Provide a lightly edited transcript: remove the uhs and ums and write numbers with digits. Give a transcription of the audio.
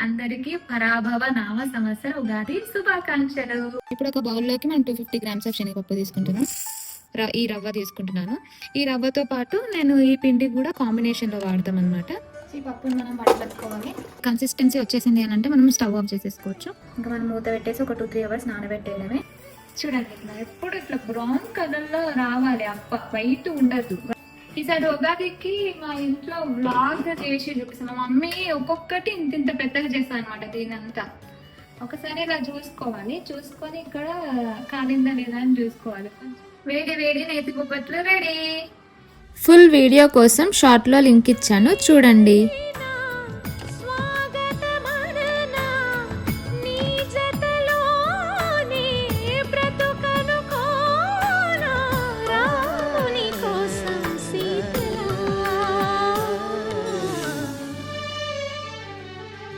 అందరికీ పరాభవ నామ సంవత్సర ఉగాది శుభాకాంక్షలు. ఇప్పుడు ఒక బౌల్లోకి మనం 250 grams ఆఫ్ శనగపప్పు తీసుకుంటున్నాం. ఈ రవ్వ తీసుకుంటున్నాను. ఈ రవ్వతో పాటు నేను ఈ పిండి కూడా కాంబినేషన్లో వాడతాం అనమాట. ఈ పప్పుని మనం వడకట్టుకోవాలి. కన్సిస్టెన్సీ వచ్చేసింది అని అంటే మనం స్టవ్ ఆఫ్ చేసేసుకోవచ్చు. ఇంకా మనం మూత పెట్టేసి ఒక 2-3 hours నానబెట్టేయడమే. చూడండి ఇట్లా ఎప్పుడు ఇట్లా బ్రౌన్ కలర్లో రావాలి, అప్ప వైట్ ఉండదు. ఈసారి ఉగాదికి మా ఇంట్లో వ్లాగ్ చేసి చూపిస్తాం. మా మమ్మీ ఒక్కొక్కటి ఇంత పెద్దగా చేస్తాను అనమాట. దీనంతా ఒకసారి ఇలా చూసుకోవాలి, చూసుకొని ఇక్కడ కాలిందా లేదా అని చూసుకోవాలి. వేడి వేడి నేతి బొబ్బట్లు రెడీ. ఫుల్ వీడియో కోసం షార్ట్లో లింక్ ఇచ్చాను, చూడండి.